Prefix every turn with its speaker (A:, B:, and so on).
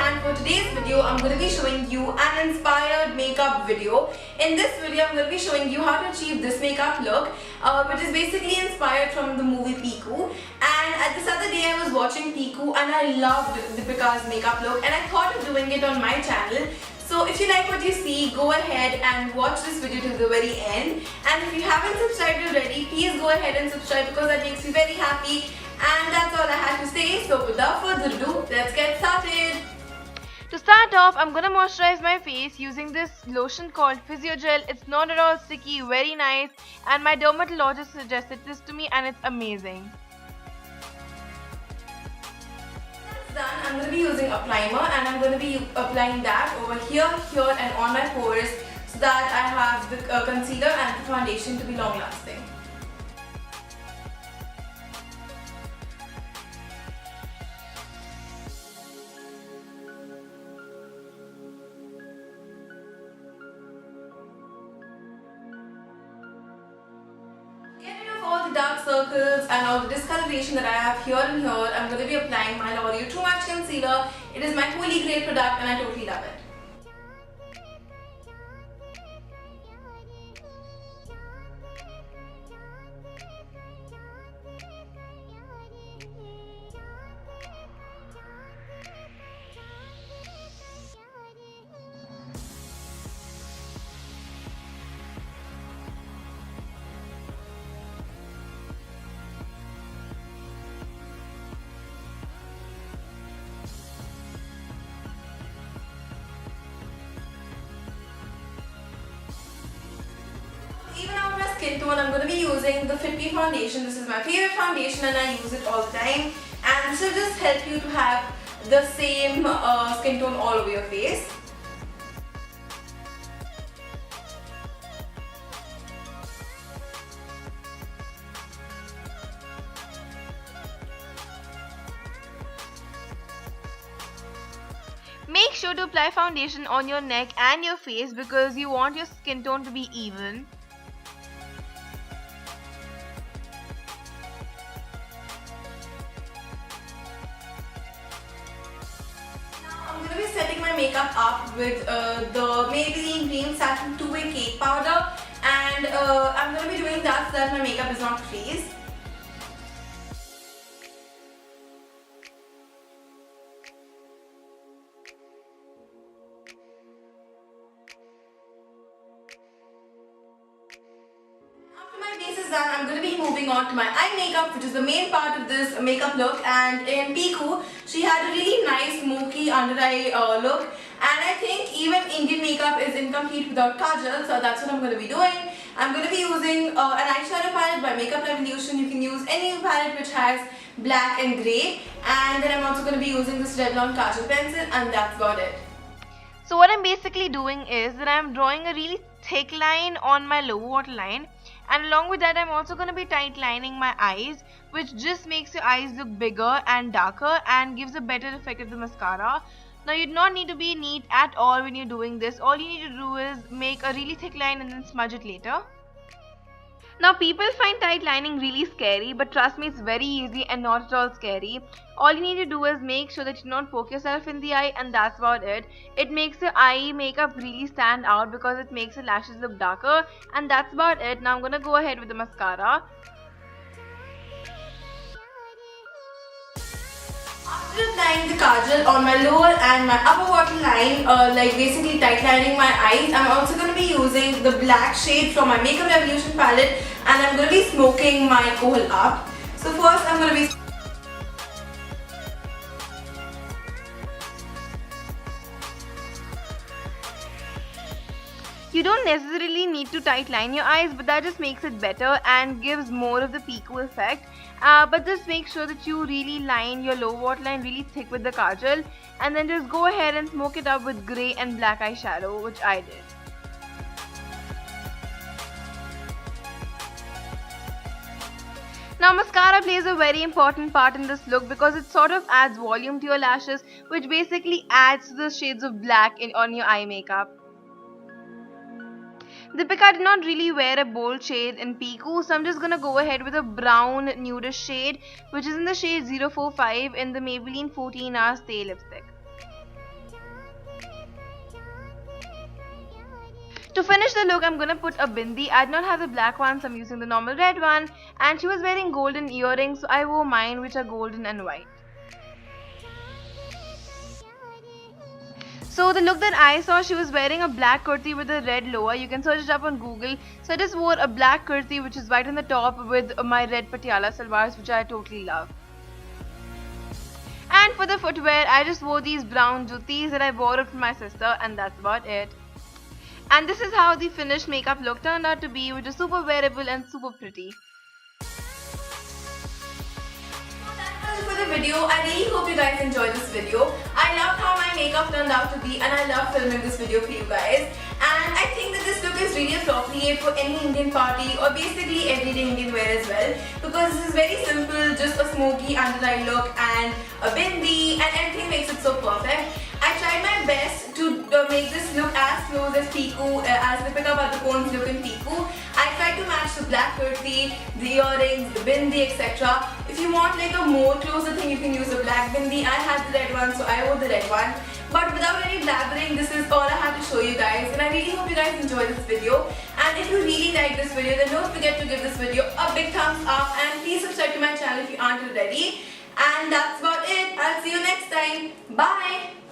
A: and for today's video I'm going to be showing you an inspired makeup video. In this video I'm going to be showing you how to achieve this makeup look which is basically inspired from the movie Piku. And this other day I was watching Piku and I loved Deepika's makeup look and I thought of doing it on my channel. So if you like what you see, go ahead and watch this video till the very end. And if you haven't subscribed already, please go ahead and subscribe because that makes me very happy. And that's all I had to say. So without further ado, let's get started.
B: To start off, I'm gonna moisturize my face using this lotion called Physiogel. It's not at all sticky, very nice, and my dermatologist suggested this to me and it's amazing.
A: Done, I'm going to be using a primer and I'm going to be applying that over here, and on my pores so that I have the concealer and the foundation to be long lasting. Get rid of all the dark circles and all the discoloration that I have here and here. I'm going to be applying my L'Oreal True Match Concealer. It is my holy grail product and I totally love it. Even out my skin tone, I'm going to be using the Fit Me foundation. This is my favorite foundation and I use it all the time. And this will just help you to have the same skin tone all over your face.
B: Make sure to apply foundation on your neck and your face because you want your skin tone to be even.
A: I'm going to be setting my makeup up with the Maybelline Dream Satin 2-Way Cake Powder, and I'm going to be doing that so that my makeup does not freeze. After my base is done, I'm going to be moving on to my eye makeup, which is the main part of this makeup look. And in Piku, she had a really nice smoky under eye look. And I think even Indian makeup is incomplete without kajal, so that's what I'm going to be doing. I'm going to be using an eyeshadow palette by Makeup Revolution. You can use any palette which has black and grey. And then I'm also going to be using this Revlon Kajal pencil, and that's about it.
B: So what I'm basically doing is that I'm drawing a really thick line on my lower waterline, and along with that I'm also going to be tight lining my eyes, which just makes your eyes look bigger and darker and gives a better effect of the mascara. Now you do not need to be neat at all when you're doing this. All you need to do is make a really thick line and then smudge it later. Now people find tight lining really scary, but trust me, it's very easy and not at all scary. All you need to do is make sure that you don't poke yourself in the eye, and that's about it. It makes your eye makeup really stand out because it makes your lashes look darker, and that's about it. Now I'm gonna go ahead with the mascara.
A: After applying the kajal on my lower and my upper waterline, like basically tight lining my eyes, I'm also going to be using the black shade from my Makeup Revolution palette, and I'm going to be smoking my kohl up. So first I'm going to be
B: You don't necessarily need to tight line your eyes, but that just makes it better and gives more of the Piku effect. But just make sure that you really line your lower waterline really thick with the kajal, and then just go ahead and smoke it up with grey and black eyeshadow, which I did. Now mascara plays a very important part in this look because it sort of adds volume to your lashes, which basically adds to the shades of black on your eye makeup. Deepika did not really wear a bold shade in Piku, so I'm just gonna go ahead with a brown nudish shade, which is in the shade 045 in the Maybelline 14 Hour Stay lipstick. To finish the look, I'm gonna put a bindi. I did not have the black one, so I'm using the normal red one. And she was wearing golden earrings, so I wore mine, which are golden and white. So the look that I saw, she was wearing a black kurti with a red lower. You can search it up on Google. So I just wore a black kurti which is white on the top with my red patiala salwars, which I totally love. And for the footwear, I just wore these brown jutis that I borrowed from my sister, and that's about it. And this is how the finished makeup look turned out to be, which is super wearable and super pretty.
A: For the video, I really hope you guys enjoyed this video. I loved how my makeup turned out to be, and I love filming this video for you guys. And I think that this look is really appropriate for any Indian party or basically everyday Indian wear as well, because this is very simple, just a smoky under eye look and a bindi, and everything makes it so perfect. I tried my best to make this look as close as Piku, as Deepika Padukone's look in Piku. I tried to match the black kurti, the earrings, the bindi, etc. If you want like a more closer thing, you can use a black bindi. I had the red one, so I wore the red one. But without any blabbering, this is all I had to show you guys. And I really hope you guys enjoyed this video. And if you really like this video, then don't forget to give this video a big thumbs up. And please subscribe to my channel if you aren't already. And that's about it. I'll see you next time. Bye.